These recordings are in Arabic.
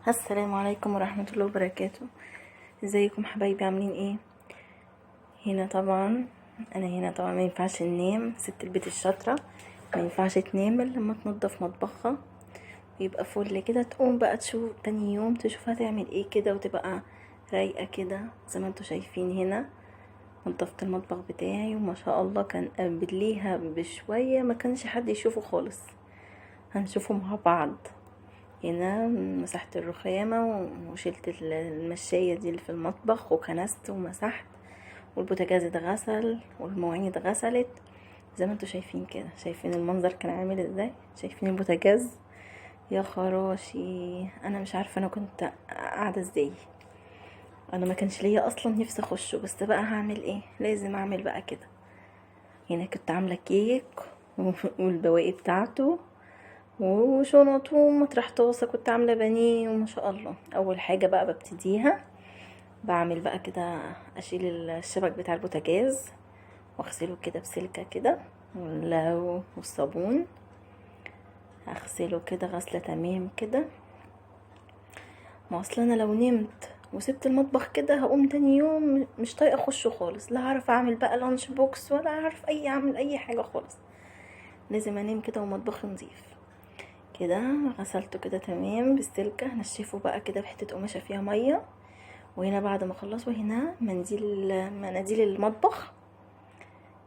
السلام عليكم ورحمة الله وبركاته. ازيكم حبايبي، عاملين ايه؟ انا هنا طبعا ما ينفعش ننام، ست البيت الشاطرة ما ينفعش تنام الا لما تنضف مطبخها ويبقى فل كده، تقوم بقى تشوف تاني يوم تشوف هتعمل ايه كده وتبقى رايقة كده. زي ما انتوا شايفين هنا نضفت المطبخ بتاعي وما شاء الله كان قبليها بشوية ما كانش حد يشوفه خالص. هنشوفه مع بعض. هنا مسحت الرخامة وشلت المشاية دي اللي في المطبخ وكنست ومسحت، والبوتاجاز اتغسل والمواعين اتغسلت. زي ما انتوا شايفين كده، شايفين المنظر كان عامل ازاي؟ شايفين البوتاجاز؟ يا خراشي، انا مش عارفة انا كنت قاعدة ازاي. انا ما كانش ليا اصلا نفسي اخشه، بس بقى هعمل ايه؟ لازم اعمل بقى كده. هنا كنت عاملة كيك والبواقي بتاعته وشنط ومطرح طاسة، كنت عاملة بانيه وما شاء الله. اول حاجة بقى ببتديها بعمل بقى كده، اشيل الشبك بتاع البوتاجاز واغسله كده بسلكة كده والصابون، اغسله كده غسلة تمام كده. ما اصل انا لو نمت وسبت المطبخ كده هقوم تاني يوم مش طايقه اخشه خالص، لا هعرف اعمل بقى لانش بوكس ولا هعرف اعمل اي حاجه خالص. لازم انام كده ومطبخ نظيف كده. غسلته كده تمام بالسلكة، نشفه بقى كده بحتة قماشة فيها مية. وهنا بعد ما اخلصه هنا مناديل المطبخ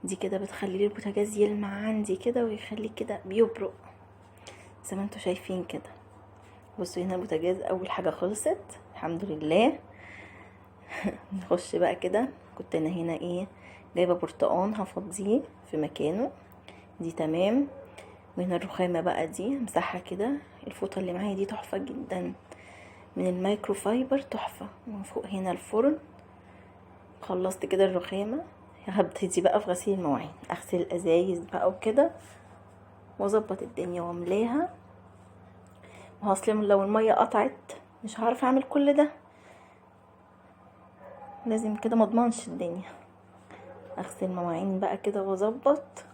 دي كده بتخلي لي البوتاجاز يلمع عندي كده ويخلي كده بيبرق زي ما انتوا شايفين كده. بصوا هنا البوتاجاز اول حاجة خلصت الحمد لله. نخش بقى كده. كنت انا هنا جايبة برتقان هفضيه في مكانه، دي تمام. وهنا الرخامة بقى دي مسحها كده. الفوطة اللي معايا دي تحفة جدا من المايكرو فايبر، تحفة. وفوق هنا الفرن. خلصت كده الرخامة، هبتدي بقى في غسيل المواعين، اغسل الازايز بقى وكده واظبط الدنيا واملاها. وهصلم لو المية قطعت مش هعرف اعمل كل ده، لازم كده مضمنش الدنيا. اغسل المواعين بقى كده واظبط،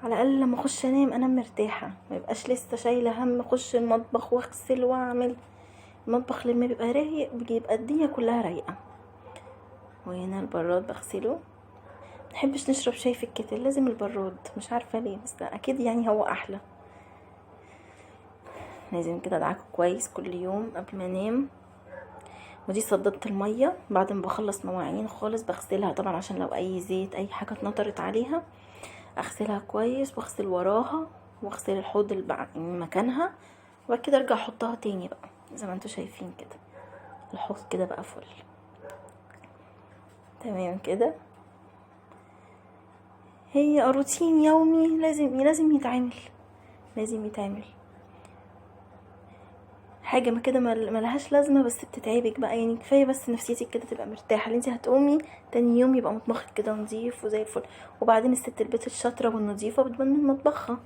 على الاقل لما اخش انام مرتاحه، ما يبقاش لسه شايله هم اخش المطبخ واغسل واعمل. المطبخ لما بيبقى رايق بيبقى الدنيا كلها رايقه. وهنا البراد بغسله، محبش نشرب شاي في الكتل، لازم البراد، مش عارفه ليه بس اكيد يعني هو احلى. لازم كده ادعكه كويس كل يوم قبل ما انام. ودي صددت الميه بعد ما بخلص مواعين خالص بغسلها طبعا عشان لو اي زيت اي حاجه اتنطرت عليها اغسلها كويس، واغسل وراها واغسل الحوض اللي بعد مكانها، وبعد كده ارجع احطها تاني بقى زي ما انتوا شايفين كده. الحوض كده بقى فل تمام كده. هي روتين يومي لازم يتعمل، لازم يتعمل. حاجه ما كده ملهاش لازمه بس بتتعبك بقى، يعني كفايه بس نفسيتك كده تبقى مرتاحه، اللي انت هتقومي تاني يوم يبقى مطبخك كده نظيف وزي الفل. وبعدين الست البيت الشاطره والنظيفه بتبان من مطبخها.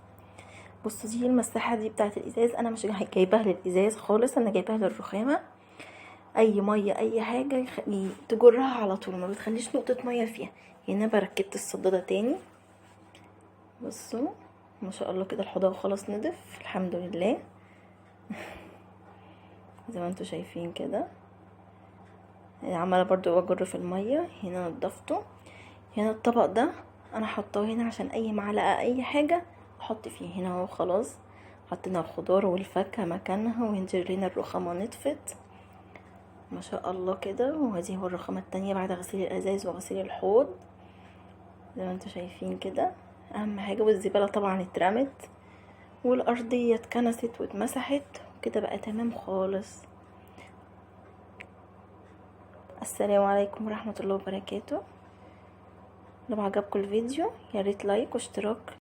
بصوا دي المساحه دي بتاعه الازاز، انا مش جايباها للازاز خالص، انا جايباها للرخامه. اي ميه اي حاجه تجرها على طول، ما بتخليش نقطه ميه فيها. هنا بركبت الصداده تاني. بصوا ما شاء الله كده الحوض خلاص نضف الحمد لله. زي ما انتوا شايفين كده عماله برضو اجر في الميه. هنا نضفته. هنا الطبق ده انا حطاه هنا عشان اي معلقه اي حاجه احط فيه. هنا اهو خلاص حطينا الخضار والفاكهه مكانها، وهنزل لنا الرخامه نطفت ما شاء الله كده. وهذه هو الرخامه التانية بعد غسيل الازاز وغسيل الحوض زي ما انتوا شايفين كده. اهم حاجه والزباله طبعا اترمت والارضيه اتكنست واتمسحت وكده بقى تمام خالص. السلام عليكم ورحمه الله وبركاته. لو عجبكم الفيديو يا ريت لايك واشتراك